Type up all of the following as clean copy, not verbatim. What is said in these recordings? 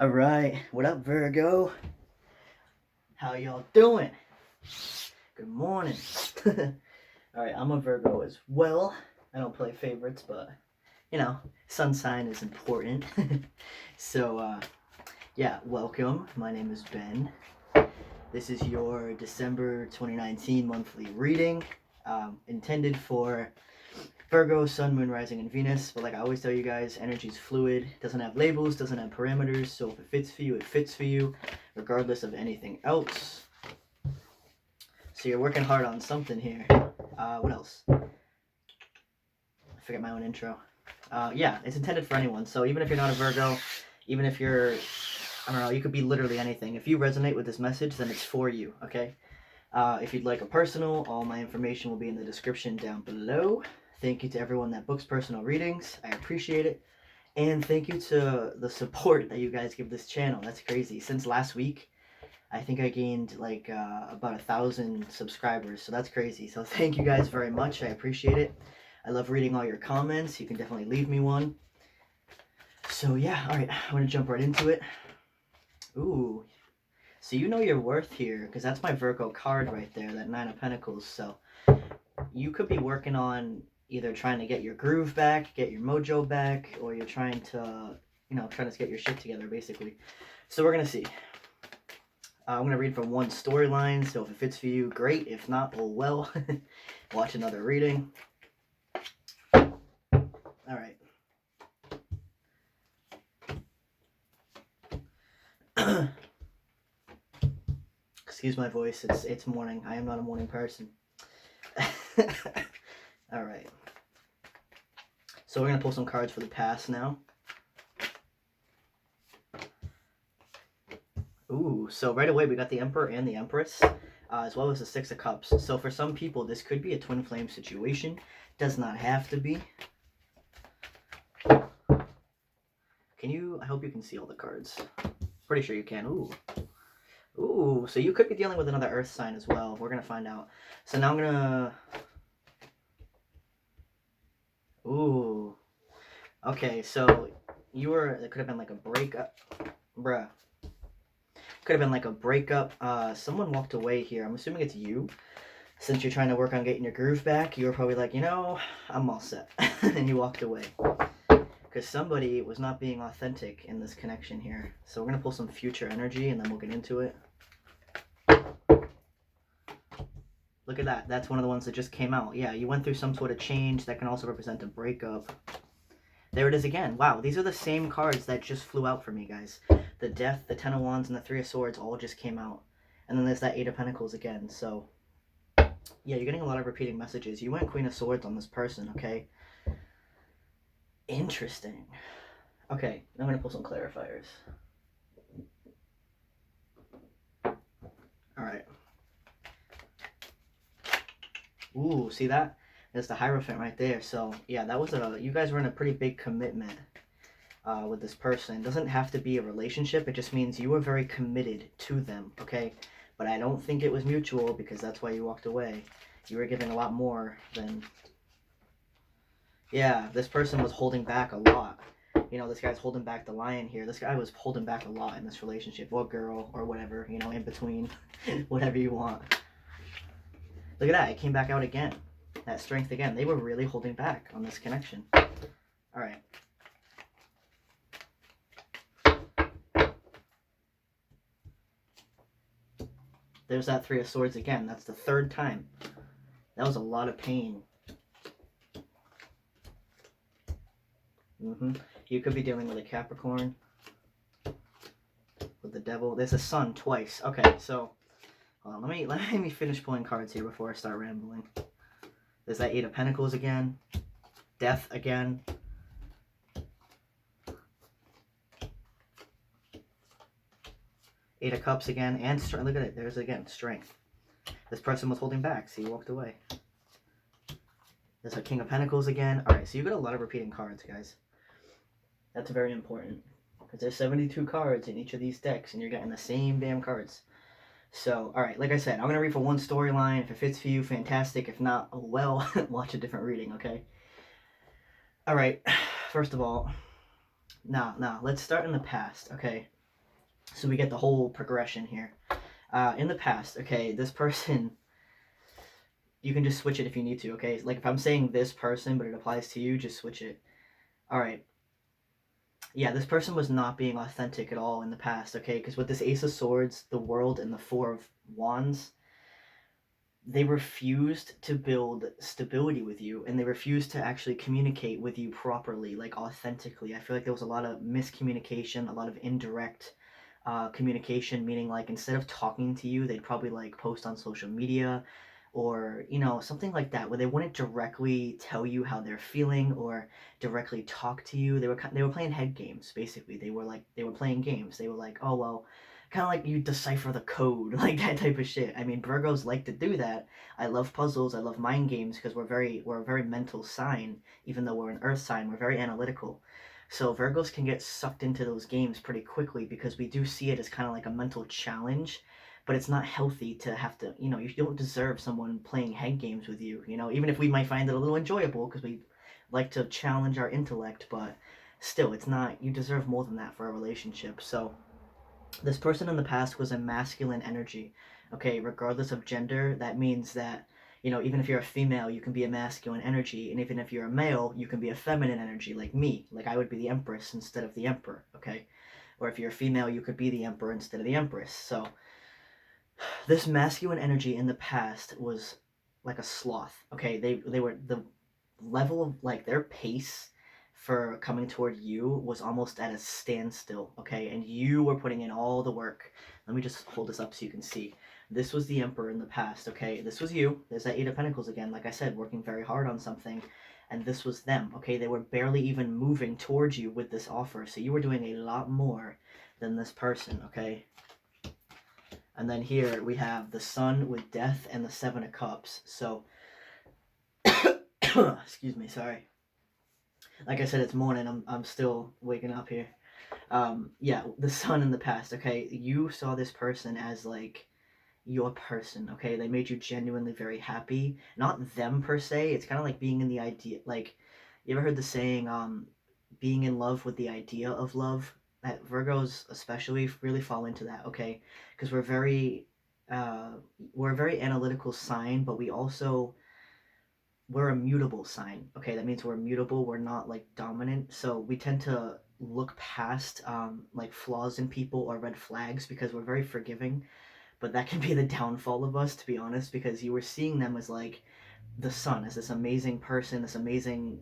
All right, what up, Virgo? How y'all doing? Good morning. All right, I'm a Virgo as well. I don't play favorites, but you know, sun sign is important. So, yeah, welcome. My name is Ben. This is your December 2019 monthly reading, intended for Virgo, Sun, Moon, Rising, and Venus. But like I always tell you guys, energy is fluid, doesn't have labels, doesn't have parameters. So if it fits for you, it fits for you, regardless of anything else. So you're working hard on something here. What else? I forget my own intro. Yeah, it's intended for anyone. So even if you're not a Virgo, even if you're, I don't know, you could be literally anything. If you resonate with this message, then it's for you, okay? If you'd like a personal, all my information will be in the description down below. Thank you to everyone that books personal readings. I appreciate it. And thank you to the support that you guys give this channel. That's crazy. Since last week, I think I gained like about 1,000 subscribers. So that's crazy. So thank you guys very much. I appreciate it. I love reading all your comments. You can definitely leave me one. So yeah, all right. I'm going to jump right into it. Ooh. So you know your worth here, because that's my Virgo card right there, that Nine of Pentacles. So you could be working on either trying to get your groove back, get your mojo back, or you're trying to, trying to get your shit together, basically. So we're going to see. I'm going to read from one storyline, so if it fits for you, great. If not, oh well. Watch another reading. All right. Excuse my voice, it's morning. I am not a morning person. All right. So we're going to pull some cards for the past now. Ooh, so right away we got the Emperor and the Empress, as well as the Six of Cups. So for some people, this could be a twin flame situation. Does not have to be. Can you, I hope you can see all the cards. Pretty sure you can. Ooh, so you could be dealing with another earth sign as well. We're going to find out. So now I'm going to... Ooh. Okay, so it could have been like a breakup. Bruh. Could have been like a breakup. Someone walked away here. I'm assuming it's you. Since you're trying to work on getting your groove back, you were probably like, I'm all set. And you walked away. Because somebody was not being authentic in this connection here. So we're going to pull some future energy and then we'll get into it. Look at that. That's one of the ones that just came out. Yeah, you went through some sort of change. That can also represent a breakup. There it is again. Wow, these are the same cards that just flew out for me, guys. The Death, the Ten of Wands, and the Three of Swords all just came out. And then there's that Eight of Pentacles again. So, yeah, you're getting a lot of repeating messages. You went Queen of Swords on this person, okay? Interesting. Okay, I'm going to pull some clarifiers. Alright. Ooh, see that? There's the Hierophant right there. So, yeah, that was you guys were in a pretty big commitment with this person. It doesn't have to be a relationship. It just means you were very committed to them, okay? But I don't think it was mutual because that's why you walked away. You were giving a lot more than... Yeah, this person was holding back a lot. This guy's holding back the lion here. This guy was holding back a lot in this relationship. Or girl, or whatever, in between. Whatever you want. Look at that. It came back out again. That strength again. They were really holding back on this connection. Alright. There's that Three of Swords again. That's the third time. That was a lot of pain. You could be dealing with a Capricorn. With the Devil. There's a Sun twice. Okay, so... Hold on, let me finish pulling cards here before I start rambling. There's that Eight of Pentacles again. Death again. Eight of Cups again. And look at it. There's again. Strength. This person was holding back. See, he walked away. There's a King of Pentacles again. Alright, so you got a lot of repeating cards, guys. That's very important. Because there's 72 cards in each of these decks. And you're getting the same damn cards. So, alright, like I said, I'm going to read for one storyline. If it fits for you, fantastic. If not, oh well, watch a different reading, okay? Alright, first of all, now, let's start in the past, okay? So we get the whole progression here. In the past, okay, this person, you can just switch it if you need to, okay? Like if I'm saying this person, but it applies to you, just switch it. All right. Yeah, this person was not being authentic at all in the past, okay? Because with this Ace of Swords, the World, and the Four of Wands, they refused to build stability with you, and they refused to actually communicate with you properly, like authentically. I feel like there was a lot of miscommunication, a lot of indirect communication, meaning like instead of talking to you, they'd probably like post on social media or something like that, where they wouldn't directly tell you how they're feeling or directly talk to you. They were playing head games basically. They were playing games. They were like, oh well, kind of like you decipher the code, like that type of shit. I mean, Virgos like to do that. I love puzzles. I love mind games because we're a very mental sign. Even though we're an Earth sign, we're very analytical. So Virgos can get sucked into those games pretty quickly because we do see it as kind of like a mental challenge, but it's not healthy to have to, you don't deserve someone playing head games with you, even if we might find it a little enjoyable because we like to challenge our intellect, but still, it's not, you deserve more than that for a relationship. So this person in the past was a masculine energy, okay, regardless of gender. That means that even if you're a female, you can be a masculine energy, and even if you're a male, you can be a feminine energy, like me. Like I would be the empress instead of the emperor, okay? Or if you're a female, you could be the emperor instead of the empress. So this masculine energy in the past was like a sloth, okay? They were the level of like their pace for coming toward you was almost at a standstill, okay? And you were putting in all the work. Let me just hold this up so you can see. This was the Emperor in the past, okay? This was you. There's that Eight of Pentacles again, like I said, working very hard on something. And this was them, okay? They were barely even moving towards you with this offer. So you were doing a lot more than this person, okay? And then here we have the Sun with Death and the Seven of Cups. So, excuse me, sorry. Like I said, it's morning. I'm still waking up here. Yeah, the Sun in the past. Okay, you saw this person as like your person. Okay, they made you genuinely very happy. Not them per se. It's kind of like being in the idea. Like, you ever heard the saying, being in love with the idea of love? That Virgos especially really fall into that. Okay, because uh, we're a very analytical sign, but we're a mutable sign. Okay, that means we're mutable. We're not like dominant. So we tend to look past like flaws in people or red flags because we're very forgiving. But that can be the downfall of us, to be honest, because you were seeing them as like the Sun, as this amazing person, this amazing,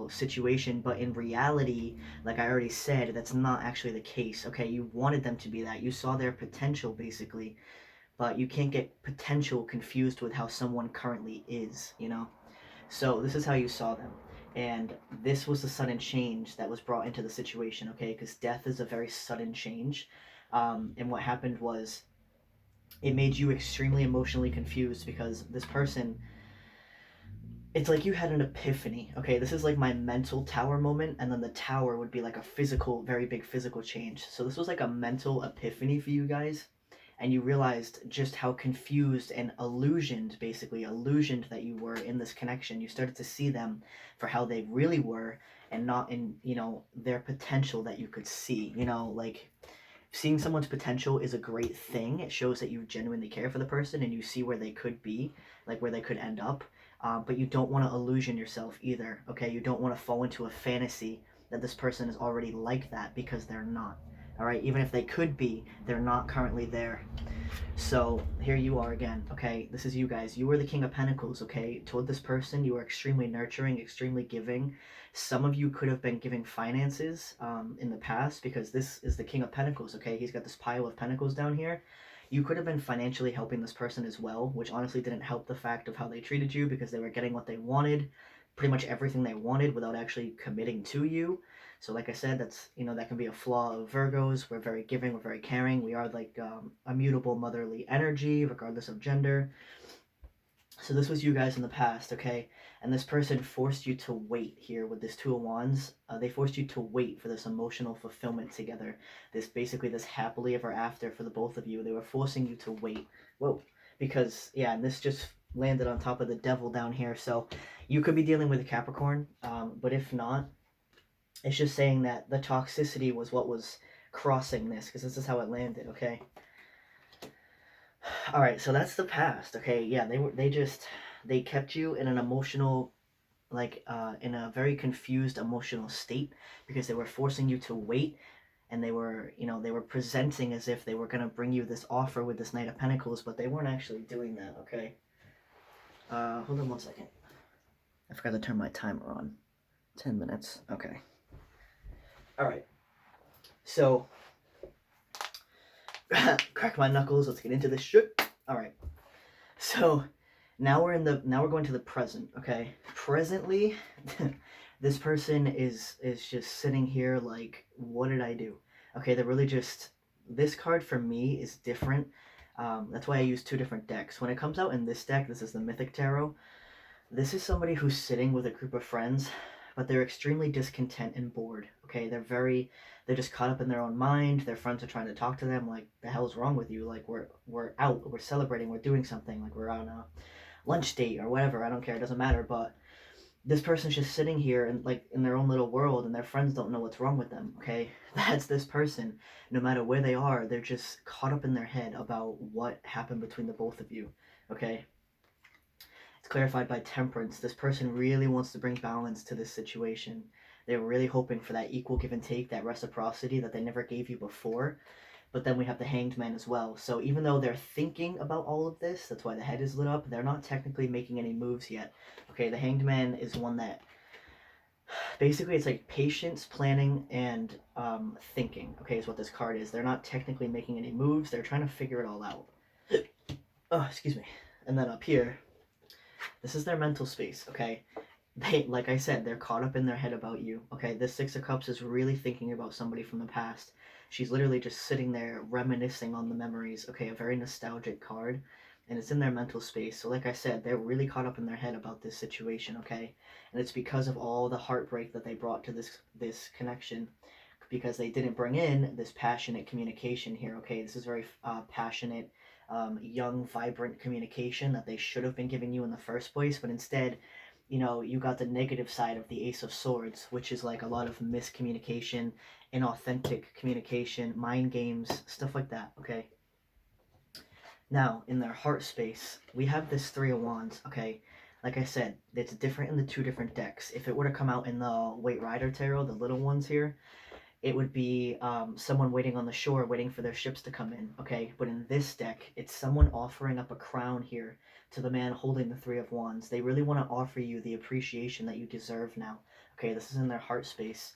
situation. But in reality, like I already said, that's not actually the case. Okay, you wanted them to be that. You saw their potential basically, but you can't get potential confused with how someone currently is. So this is how you saw them. And this was the sudden change that was brought into the situation, okay? Because death is a very sudden change. And what happened was it made you extremely emotionally confused because this person, it's like you had an epiphany, okay? This is like my mental tower moment, and then the tower would be like a physical, very big physical change. So this was like a mental epiphany for you guys, and you realized just how confused and illusioned that you were in this connection. You started to see them for how they really were and not in, their potential that you could see. Like seeing someone's potential is a great thing. It shows that you genuinely care for the person and you see where they could be, like where they could end up. But you don't want to illusion yourself either, okay? You don't want to fall into a fantasy that this person is already like that because they're not. All right, even if they could be, they're not currently there. So here you are again, okay? This is you guys. You were the King of Pentacles, okay? Toward this person, you were extremely nurturing, extremely giving. Some of you could have been giving finances in the past because this is the King of Pentacles, okay? He's got this pile of pentacles down here. You could have been financially helping this person as well, which honestly didn't help the fact of how they treated you because they were getting what they wanted, pretty much everything they wanted without actually committing to you. So like I said, that's, that can be a flaw of Virgos. We're very giving, we're very caring. We are like a mutable motherly energy, regardless of gender. So this was you guys in the past, okay? And this person forced you to wait here with this Two of Wands. They forced you to wait for this emotional fulfillment together. This happily ever after for the both of you. They were forcing you to wait. Whoa. Because, yeah, and this just landed on top of the devil down here. So you could be dealing with a Capricorn, but if not, It's just saying that the toxicity was what was crossing this, because this is how it landed, okay? All right, so that's the past, okay? Yeah, they kept you in an emotional, like in a very confused emotional state, because they were forcing you to wait, and they were, they were presenting as if they were going to bring you this offer with this Knight of Pentacles, but they weren't actually doing that, okay? Hold on one second. I forgot to turn my timer on. 10 minutes. Okay. All right. So, crack my knuckles. Let's get into this shit. All right. So, now we're going to the present, okay? Presently, this person is just sitting here like, what did I do? Okay, they're really just, this card for me is different. That's why I use two different decks. When it comes out in this deck, this is the Mythic Tarot. This is somebody who's sitting with a group of friends, but they're extremely discontent and bored. Okay, they're just caught up in their own mind. Their friends are trying to talk to them like, the hell's wrong with you? Like, we're out, we're celebrating, we're doing something, like we're on a lunch date or whatever. I don't care, it doesn't matter. But this person's just sitting here and like in their own little world, and their friends don't know what's wrong with them. Okay, that's this person. No matter where they are, they're just caught up in their head about what happened between the both of you. Okay, it's clarified by temperance. This person really wants to bring balance to this situation. They're really hoping for that equal give and take, that reciprocity that they never gave you before. But then we have the Hanged Man as well. So even though they're thinking about all of this, that's why the head is lit up, they're not technically making any moves yet. Okay, the Hanged Man is one that basically it's like patience, planning, and thinking. Okay, is what this card is. They're not technically making any moves. They're trying to figure it all out. Oh, excuse me. And then up here, this is their mental space. Okay, they, like I said, they're caught up in their head about you. Okay, this Six of Cups is really thinking about somebody from the past. She's literally just sitting there reminiscing on the memories. Okay, a very nostalgic card, and it's in their mental space. So like I said, they're really caught up in their head about this situation. Okay, and it's because of all the heartbreak that they brought to this connection, because they didn't bring in this passionate communication here. Okay, this is very passionate, young, vibrant communication that they should have been giving you in the first place, but instead, you got the negative side of the Ace of Swords, which is like a lot of miscommunication, inauthentic communication, mind games, stuff like that. Okay, now in their heart space, we have this Three of Wands. Okay, like I said, it's different in the two different decks. If it were to come out in the White Rider Tarot, the little ones here, it would be someone waiting on the shore, waiting for their ships to come in. Okay, but in this deck, it's someone offering up a crown here to the man holding the Three of Wands. They really want to offer you the appreciation that you deserve now. Okay, this is in their heart space,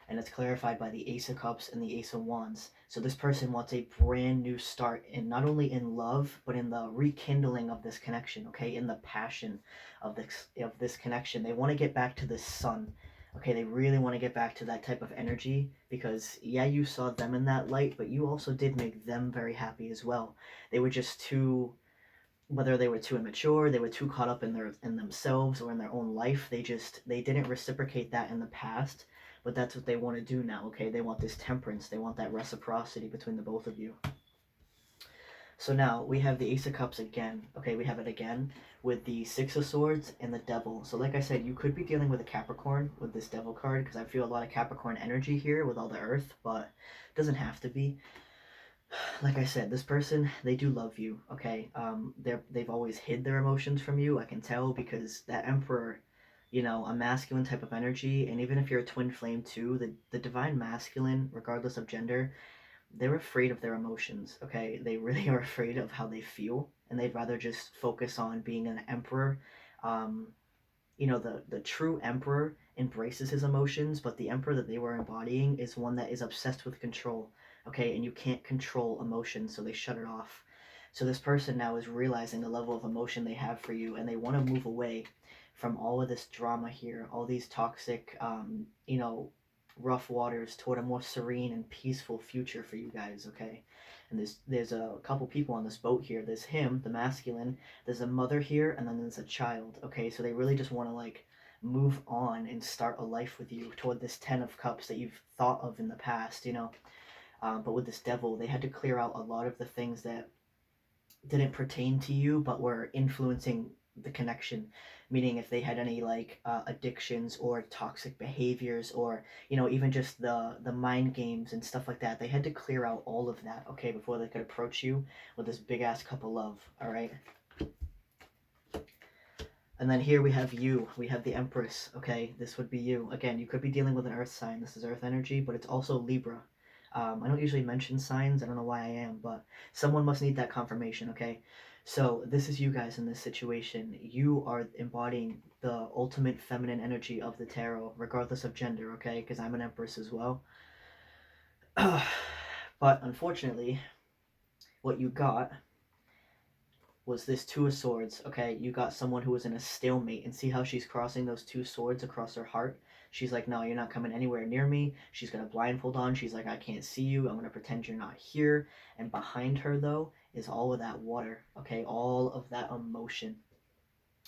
and it's clarified by the Ace of Cups and the Ace of Wands. So this person wants a brand new start, in not only in love, but in the rekindling of this connection. Okay, in the passion of this connection. They want to get back to the sun. Okay, they really want to get back to that type of energy, because yeah, you saw them in that light, but you also did make them very happy as well. They were just too, whether they were too immature, they were too caught up in themselves or in their own life. They didn't reciprocate that in the past, but that's what they want to do now. Okay, they want this temperance, they want that reciprocity between the both of you. So now we have the Ace of Cups again. Okay, we have it again with the Six of Swords and the Devil. So like I said, you could be dealing with a Capricorn with this Devil card, because I feel a lot of Capricorn energy here with all the Earth, but it doesn't have to be. Like I said, this person, they do love you. Okay, they've always hid their emotions from you. I can tell, because that Emperor, a masculine type of energy, and even if you're a twin flame too, the divine masculine, regardless of gender, they're afraid of their emotions. Okay, they really are afraid of how they feel, and they'd rather just focus on being an emperor. um, the true emperor embraces his emotions, but the emperor that they were embodying is one that is obsessed with control. Okay, and you can't control emotions, so they shut it off. So this person now is realizing the level of emotion they have for you, and they want to move away from all of this drama here, all these toxic, rough waters, toward a more serene and peaceful future for you guys. Okay, and there's a couple people on this boat here. There's him, the masculine, there's a mother here, and then there's a child. Okay, so they really just want to like move on and start a life with you toward this 10 of Cups that you've thought of in the past. But with this Devil, they had to clear out a lot of the things that didn't pertain to you, but were influencing the connection, meaning if they had any like addictions or toxic behaviors, or even just the mind games and stuff like that. They had to clear out all of that, okay, before they could approach you with this big ass cup of love. All right. And then here we have you. We have the Empress. Okay, this would be you. Again, you could be dealing with an Earth sign. This is Earth energy, but it's also Libra. I don't usually mention signs. I don't know why I am, but someone must need that confirmation, okay? So this is you guys in this situation. You are embodying the ultimate feminine energy of the tarot, regardless of gender, okay? Because I'm an Empress as well. But unfortunately, what you got was this Two of Swords, okay? You got someone who was in a stalemate, and see how she's crossing those two swords across her heart? She's like, no, you're not coming anywhere near me. She's got a blindfold on. She's like, I can't see you. I'm going to pretend you're not here. And behind her, though, is all of that water, okay? All of that emotion.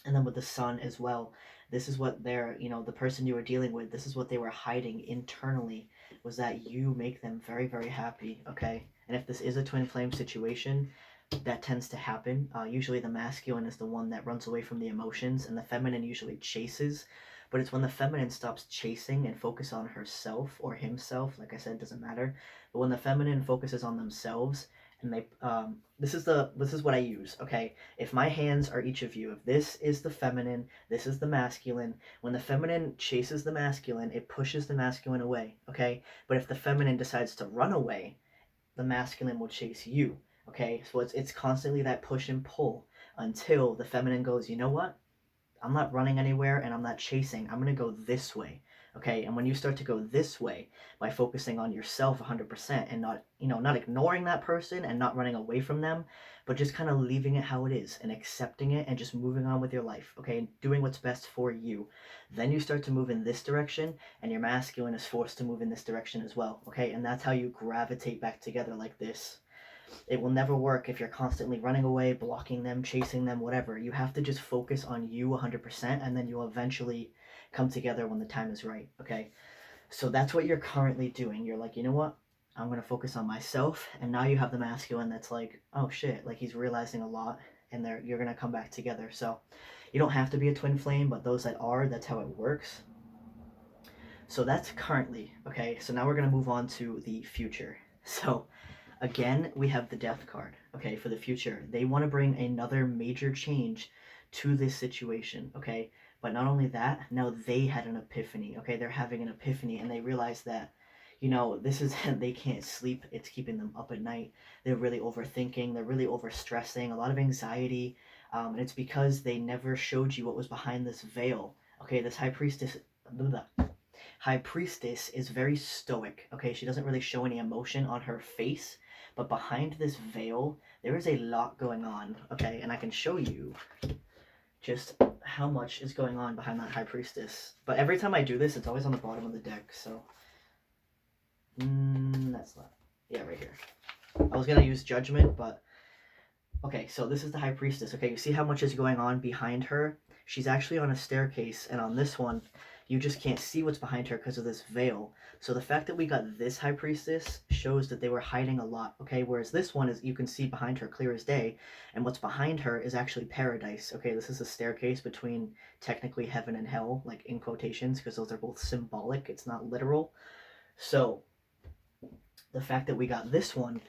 And then with the Sun as well, this is what they're, the person you were dealing with, this is what they were hiding internally, was that you make them very, very happy, okay? And if this is a twin flame situation, that tends to happen. Usually the masculine is the one that runs away from the emotions, and the feminine usually chases. But it's when the feminine stops chasing and focus on herself or himself, like I said, doesn't matter. But when the feminine focuses on themselves, and they, this is what I use, okay? If my hands are each of you, if this is the feminine, this is the masculine. When the feminine chases the masculine, it pushes the masculine away, okay? But if the feminine decides to run away, the masculine will chase you. Okay, so it's constantly that push and pull until the feminine goes, you know what? I'm not running anywhere and I'm not chasing. I'm going to go this way. Okay, and when you start to go this way by focusing on yourself 100% and not, not ignoring that person and not running away from them, but just kind of leaving it how it is and accepting it and just moving on with your life, okay, and doing what's best for you. Then you start to move in this direction and your masculine is forced to move in this direction as well, okay, and that's how you gravitate back together like this. It will never work if you're constantly running away, blocking them, chasing them, whatever. You have to just focus on you 100%, and then you'll eventually come together when the time is right, okay? So that's what you're currently doing. You're like, you know what? I'm going to focus on myself. And now you have the masculine that's like, oh shit, like he's realizing a lot, and you're going to come back together. So you don't have to be a twin flame, but those that are, that's how it works. So that's currently, okay? So now we're going to move on to the future. So again, we have the Death card, okay, for the future. They want to bring another major change to this situation, okay? But not only that, now they had an epiphany, okay? They're having an epiphany, and they realize that, this is, they can't sleep. It's keeping them up at night. They're really overthinking. They're really overstressing, a lot of anxiety. And it's because they never showed you what was behind this veil, okay? This High Priestess, blah, blah, blah. High Priestess is very stoic, okay? She doesn't really show any emotion on her face, but behind this veil, there is a lot going on, okay? And I can show you just how much is going on behind that High Priestess. But every time I do this, it's always on the bottom of the deck, so... that's not... Yeah, right here. I was gonna use Judgment, but... Okay, so this is the High Priestess, okay? You see how much is going on behind her? She's actually on a staircase, and on this one, you just can't see what's behind her because of this veil. So the fact that we got this High Priestess shows that they were hiding a lot, okay? Whereas this one is, you can see behind her clear as day, and what's behind her is actually paradise, okay? This is a staircase between technically heaven and hell, like in quotations, because those are both symbolic, it's not literal. So the fact that we got this one,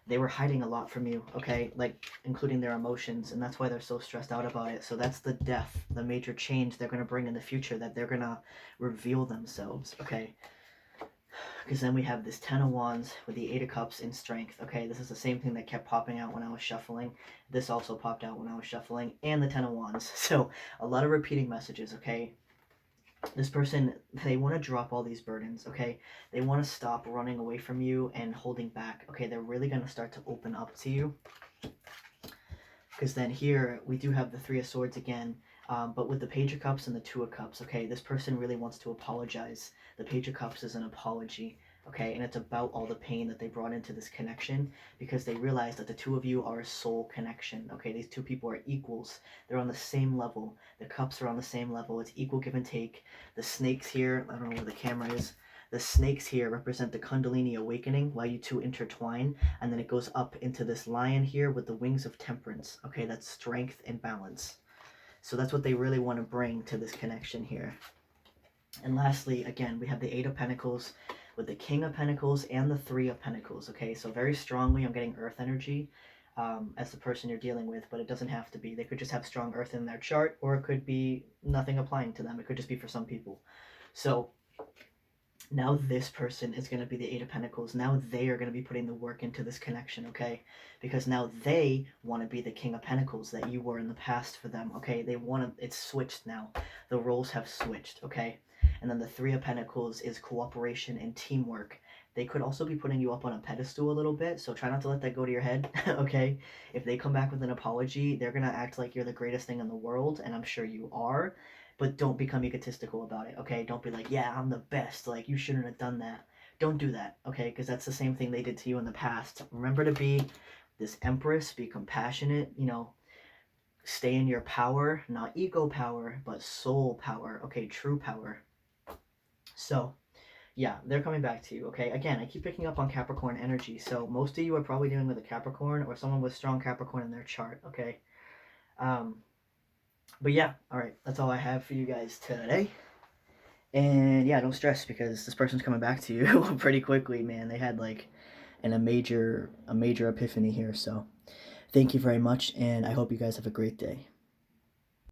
they were hiding a lot from you, okay? Like, including their emotions, and that's why they're so stressed out about it. So that's the death, the major change they're going to bring in the future, that they're going to reveal themselves, okay? Because then we have this Ten of Wands with the Eight of Cups in Strength, okay? This is the same thing that kept popping out when I was shuffling. This also popped out when I was shuffling, and the Ten of Wands. So, a lot of repeating messages, okay? This person, they want to drop all these burdens, okay? They want to stop running away from you and holding back, okay? They're really going to start to open up to you. Because then here, we do have the Three of Swords again, but with the Page of Cups and the Two of Cups, okay? This person really wants to apologize. The Page of Cups is an apology, okay? And it's about all the pain that they brought into this connection, because they realize that the two of you are a soul connection, okay? These two people are equals. They're on the same level. The cups are on the same level. It's equal give and take. The snakes here, I don't know where the camera is. The snakes here represent the Kundalini awakening while you two intertwine, and then it goes up into this lion here with the wings of temperance, okay? That's strength and balance. So that's what they really want to bring to this connection here. And lastly, again, we have the Eight of Pentacles with the King of Pentacles and the Three of Pentacles, okay? So very strongly, I'm getting earth energy as the person you're dealing with, but it doesn't have to be. They could just have strong earth in their chart, or it could be nothing applying to them. It could just be for some people. So now this person is going to be the Eight of Pentacles. Now they are going to be putting the work into this connection, okay? Because now they want to be the King of Pentacles that you were in the past for them, okay? They want to, it's switched now. The roles have switched, okay? And then the Three of Pentacles is cooperation and teamwork. They could also be putting you up on a pedestal a little bit, so try not to let that go to your head, okay? If they come back with an apology, they're going to act like you're the greatest thing in the world, and I'm sure you are, but don't become egotistical about it, okay? Don't be like, yeah, I'm the best, like, you shouldn't have done that. Don't do that, okay? Because that's the same thing they did to you in the past. Remember to be this empress, be compassionate, you know, stay in your power, not ego power, but soul power, okay? True power. So, yeah, they're coming back to you, okay? Again, I keep picking up on Capricorn energy, so most of you are probably dealing with a Capricorn or someone with strong Capricorn in their chart, okay? But yeah, all right, that's all I have for you guys today. And yeah, don't stress because this person's coming back to you pretty quickly, man. They had like a major epiphany here, so thank you very much, and I hope you guys have a great day.